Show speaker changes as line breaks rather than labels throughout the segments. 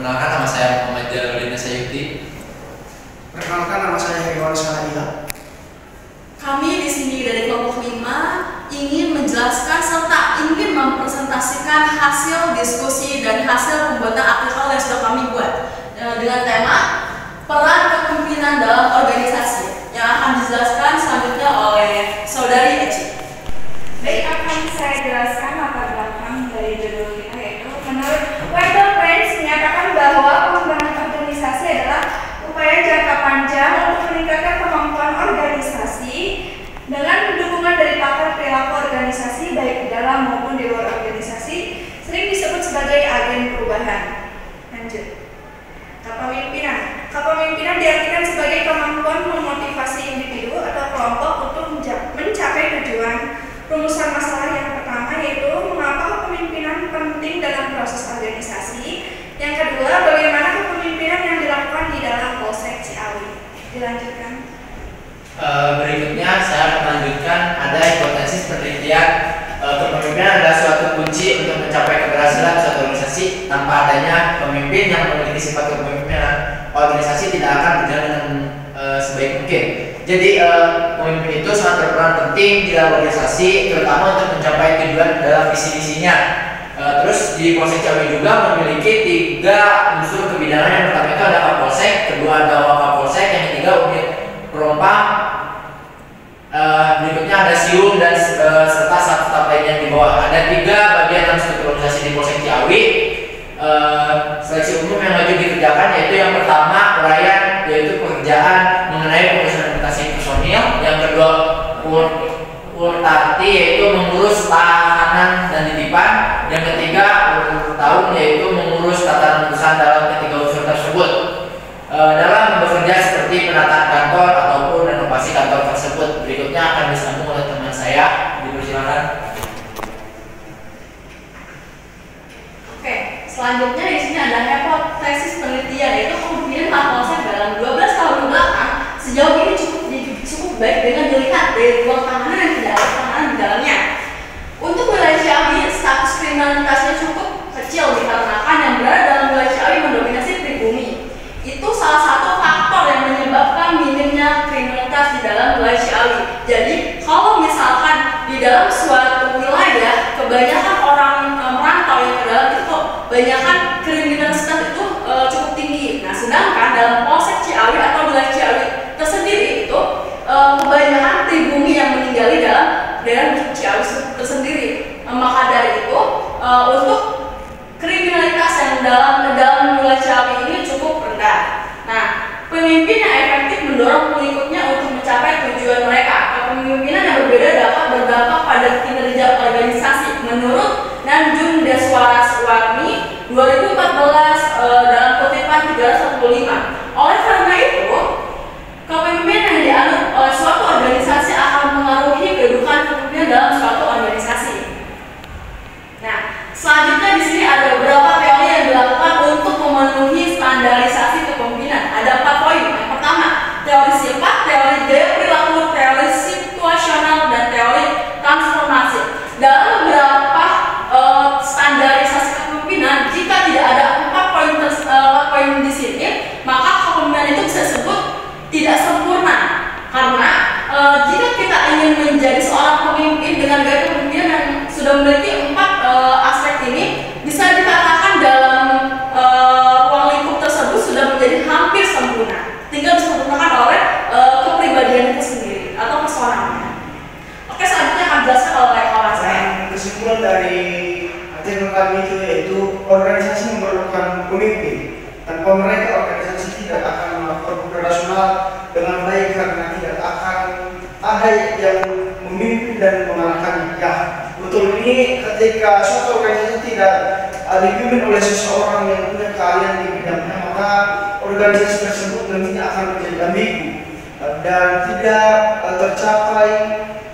Perkenalkan, nama saya Muhammad Jaludin Sayuti.
Perkenalkan, nama saya Heriwan Sanadila.
Kami di sini dari kelompok 5 ingin menjelaskan serta ingin mempresentasikan hasil diskusi dan hasil pembuatan artikel yang sudah kami buat dengan tema peran kepemimpinan dalam organisasi yang akan dijelaskan selanjutnya oleh Saudari Eci.
Baik, akan saya jelaskan latar belakang dari judul kita, yaitu menurut Wendell Prince menyatakan bahwa pengembangan organisasi adalah upaya jangka panjang untuk meningkatkan kemampuan organisasi dengan dukungan dari pakar perilaku organisasi baik di dalam maupun di luar organisasi, sering disebut sebagai agen perubahan. Lanjut. Kepemimpinan diartikan sebagai kemampuan memotivasi individu atau kelompok untuk mencapai tujuan. Rumusan masalah yang pertama yaitu mengapa kepemimpinan penting dalam proses organisasi. Yang kedua, bagaimana kepemimpinan yang dilakukan di dalam Polsek Ciawi. Dilanjutkan.
Berikutnya saya akan melanjutkan ada hipotesis penelitian kepemimpinan adalah suatu kunci untuk mencapai keberhasilan suatu organisasi. Tanpa adanya pemimpin yang memiliki sifat kepemimpinan, organisasi tidak akan berjalan dengan sebaik mungkin. Jadi pemimpin itu sangat berperan penting di dalam organisasi, terutama untuk mencapai tujuan dalam visi-misinya. Terus di Polsek Ciawi juga memiliki 3 unsur kebidanan. Yang pertama itu ada Kapolsek, kedua ada Wakapolsek, yang ketiga unit perompang. Berikutnya ada sium dan serta staf lainnya di bawah. Ada 3 bagian dalam struktur organisasi di Polsek Ciawi. Seleksi umum yang wajib dikerjakan yaitu yang pertama uraian, yaitu pekerjaan mengenai implementasi personil. Yang kedua urtati, yaitu mengurus tahanan dan titipan. Yang ketiga urtaun, yaitu mengurus tatanan perusahaan dalam ketiga unsur tersebut. Dalam bekerja seperti penataan kantor ataupun renovasi kantor tersebut. Berikutnya akan disambung oleh teman saya, dipersilakan.
Oke, selanjutnya di sini ada hipotesis penelitian yaitu kepemimpinan Kapolsek dalam 12 tahun belakang sejauh ini cukup baik dengan dilihat dari ruang tahanan dan tidak ada tahanan di dalamnya. Untuk wilayah Ciawi, status kriminalitasnya cukup kecil dikarenakan yang berada dalam wilayah Ciawi mendominasi pribumi. Itu salah satu faktor yang menyebabkan minimnya kriminalitas di dalam wilayah Ciawi. Jadi kalau misalkan di dalam suatu wilayah kebanyakan orang merantau yang ke dalam itu kebanyakan kriminalitas itu cukup tinggi. Nah, sedangkan dalam Polsek Ciawi atau wilayah Ciawi tersendiri itu kebanyakan pribumi yang meninggal di dalam daerah Ciawi tersendiri. Maka dari itu untuk kriminalitas yang dalam wilayah Ciawi ini cukup rendah. Nah, pemimpin yang efektif mendorong pengikutnya untuk mencapai tujuan mereka. Kepemimpinan yang berbeda dapat berdampak pada kinerja organisasi. Menurut Nanjung Deswaraswarni 2014 dalam kutipan 315. Oleh karena itu, kepemimpinan yang dianut oleh suatu organisasi akan mengaruhi kedudukan kepemimpinan dalam suatu organisasi. Nah, selanjutnya di sini ada beberapa teori yang dilakukan untuk memenuhi standarisasi kepemimpinan. Ada 4 poin. Yang pertama, teori sifat, teori gaya perilaku, teori situasional, dan teori transformasi. Dalam beberapa standarisasi kepemimpinan, jika tidak ada 4 poin di sini, maka kepemimpinan itu bisa disebut tidak sempurna. Karena jika kita ingin menjadi seorang pemimpin dengan gaya kepemimpinan yang sudah memiliki 4 aspek ini, bisa dikatakan dalam ruang lingkup tersebut sudah menjadi hampir sempurna. Tinggal disempurnakan oleh kepribadian itu sendiri atau personalnya. Oke, selanjutnya akan dijelaskan oleh kawan saya.
Kesimpulan dari artikel kami itu yaitu organisasi memerlukan pemimpin. Tanpa mereka organisasi tidak akan melakukan operasional dengan baik karena tidak akan ada yang memimpin dan mengarahkan. Ya, betul, ini ketika suatu organisasi tidak dipimpin oleh seseorang yang punya keahlian di bidangnya, maka organisasi tersebut nantinya akan menjadi ambigu dan tidak tercapai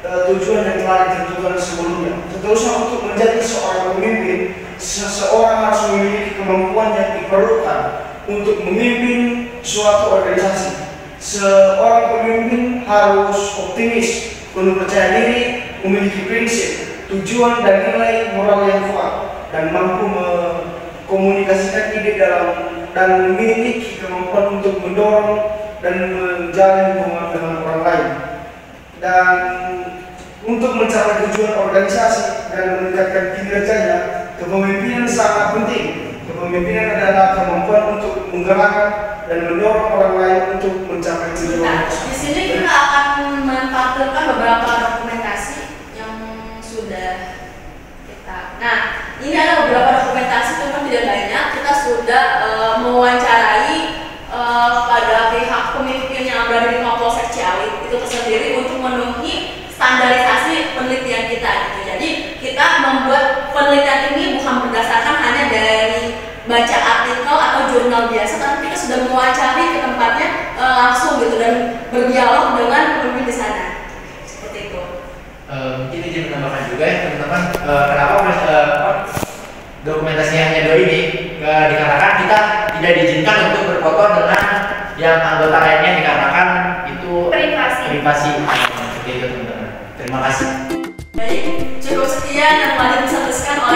tujuan yang telah ditentukan sebelumnya. Seterusnya, untuk menjadi seorang pemimpin, seseorang harus memiliki kemampuan yang diperlukan untuk memimpin suatu organisasi. Seorang pemimpin harus optimis, penuh percaya diri, memiliki prinsip, tujuan dan nilai moral yang kuat, dan mampu mengkomunikasikan ide dalam dan memiliki kemampuan untuk mendorong dan menjalin hubungan dengan orang lain. Dan untuk mencapai tujuan organisasi dan meningkatkan kinerjanya, kepemimpinan sangat penting. Kepemimpinan adalah kemampuan untuk menggerakkan dan mendorong orang lain untuk mencapai tujuan.
Nah, di sini kita akan menampilkan beberapa dokumentasi yang sudah kita. Nah, ini ada beberapa dokumentasi, cuma tidak banyak. Kita sudah mewawancarai pada pihak pemimpin yang berada di Mapolsek Ciawi itu tersendiri untuk memenuhi standarisasi penelitian kita gitu. Jadi kita membuat penelitian ini bukan berdasarkan hanya dari baca artikel atau jurnal biasa, tapi kita sudah mewawancari ke tempatnya langsung gitu dan berdialog dengan pemimpin di sana. Seperti itu.
Mungkin izin menambahkan juga ya teman-teman, kenapa dokumentasi hanya 2 ini? Dikarenakan kita tidak diizinkan untuk berfoto dengan yang anggota lainnya dikarenakan itu privasi. Seperti itu teman-teman. Terima kasih.
Baik, cukup sekian yang telah disampaikan oleh